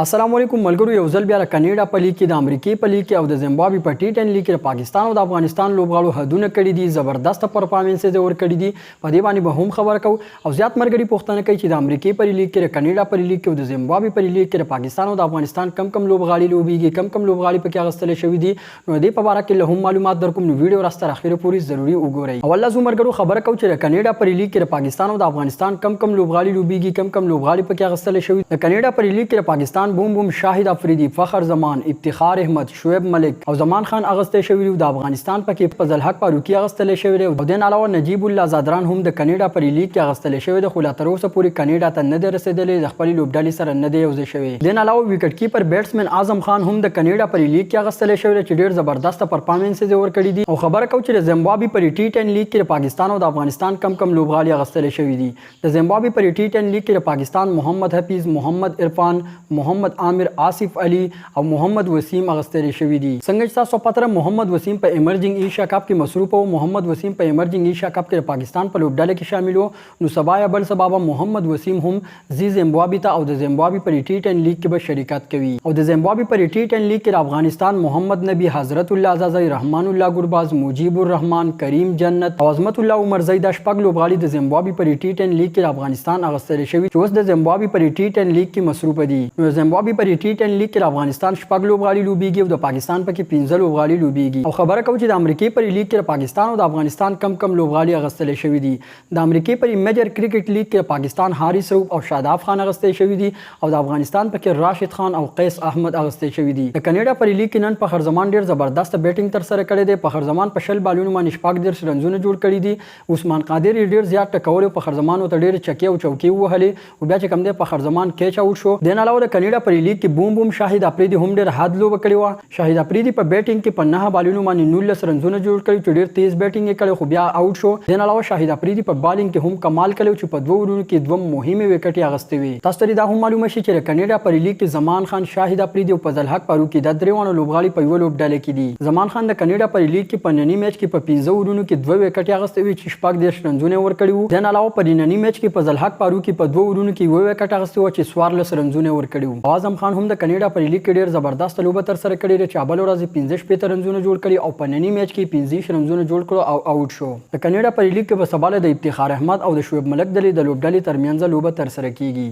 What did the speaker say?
السلام علیکم ملګرو، یو ځل بیا کاناډا په لیګ کې د امریکای په لیګ کې او د زیمبابوې په ټي 10 لیګ کې پاکستان او د افغانستان لوبغاړو حدونه کړي دي، زبردست پرفارمنس یې ورکړي دي. په دې باندې به هم خبره کوو او زیات مرګري پوښتنه کوي چې د امریکای په لیګ کې، کاناډا په لیګ کې او د زیمبابوې په لیګ کې پاکستان او د افغانستان کم لوبغاړي لوبيږي، کم لوبغاړي پکې اغستل شوی دي. نو دې په اړه کې له هم معلومات درکوم، نو ویډیو راستر اخیره پورې ضروري وګورئ. اول لازم مرګرو خبره کوو چې کاناډا په لیګ کې پاکستان او د افغانستان کم لوبغاړي لوبيږي، کم لوبغاړي پکې اغستل شوی. د کاناډا په لیګ کې پاکستان بوم شاهد افریدی، فخر زمان، افتخار احمد، شعیب ملک او زمان خان اغسته شوی دی. د افغانستان پکې فضل حق فاروقي اغستل شوی دی او د علاوه نجیب الله زادران هم د کاناډا پر لیګ کې اغستل شوی دی، خو لا تر اوسه پورې کاناډا ته نه دی رسیدلی، د خپل لوبډلې سره نه دی یوځای شوی. د علاوه وکټ کیپر بیټسمن اعظم خان هم د کاناډا پر لیګ کې اغستل شوی دی چې ډیر زبردست پرفارمنس یې ورکړی دی. او خبره کوي چې زیمبابوې پر ټي 10 لیګ کې پاکستان او د افغانستان کم لوبغاړي اغستل شوی دي. د زیمبابوې پر ټي 10 لیګ کې پاکستان محمد حفیظ، محمد عرفان، محمد عامر، آصف علي او محمد وسیم اغستل شوی دي. څنګه چې تاسو پته محمد وسیم په ایمرجنګ ایشیا کپ کې مصروف او محمد وسیم په ایمرجنګ ایشیا کپ کې پاکستان په لوبډله کې شامل وو. نو سبا یا بل سبا محمد وسیم هم زیمبابوې ته او د زیمبابوې پر ټي 10 لیګ کې به شرکت کوي. او د زیمبابوې پر ټي 10 لیګ کې افغانستان محمد نبی، حضرت الله عزازی، رحمان الله ګرباز، مجیب الرحمن، کریم جنت او عظمت الله عمر زید شپږ لوبغاړي د زیمبابوې پر ټي 10 لیګ کې افغانستان اغستل شوی چې اوس د زیمبابوې پر ټي 10 لیګ کې مصروف دي. نو زیمبابوې پر ټي 10 لیګ کې افغانستان شپږ لوبغاړي لوبيږي او د پاکستان پکې 15 لوبغاړي لوبيږي. او خبره کوي چې د امریکای پر لیګ کې پاکستان او د افغانستان کم لوبغاړي اغستل شوی دي. د امریکای پر میجر کرکټ لیګ کې پاکستان حارث روف او شاداب خان اغستل شوی دي او د افغانستان پکې راشد خان او قیس احمد اغستل شوی دي. د کاناډا پر لیګ کې نن فخر زمان ډیر زبردست بیټینګ تر سره کړی دی. فخر زمان په شل بالونو باندې شپږ ډیر رنزونه جوړ کړی دي. عثمان قادر ډیر زیات ټکول، فخر زمان ته ډیر چکی او چوکي وهلې او بیا چې کوم دی فخر زمان کیچ اوټ شو. د علاوه د کاناډا پر لیګ کې بوم شاهد افریدی هم ډیر حد لوب کړی و. شاهد افریدی په بیټینګ کې په 9 بالونو باندې 19 رنزونه جوړ کړي چې ډیر تیز بیټینګ یې کړی، خو بیا اوټ شو. د علاوه شاهد افریدی په بالینګ کې هم کمال کړی چې په 2 ورونو کې 2 مهمه وکټي اغستې وي. تاسو ته دا هم معلومه شي چې کاناډا پر لیګ کې زمان خان، شاهد افریدی او فضل حق فاروقي د دریوانو لوبغاړي په یو لوبډله کې دي. زمان خان د کاناډا پر لیګ کې په نننی میچ کې په 15 ورونو کې 2 وکټي اغستې وي چې شپږ دیرش رنزونه ورکړي وو. د علاوه په نننی میچ کې فضل حق فاروقي په 2 ورونو کې 1 وکټ اغستې وو چې 14 رنزونه ورکړي وو. اعظم خان هم د کاناډا پر لیګ کې ډیر زبردست لوبه تر سره کړې ده چې بل ورځ 15 رنزونه جوړ کړي او په نننی میچ کې 15 رنزونه جوړ کړو او اوټ شو. د کاناډا پر لیګ کې په سباله د افتخار احمد او د شعیب ملک د لوبډلې ترمنځ لوبه تر سره کیږي.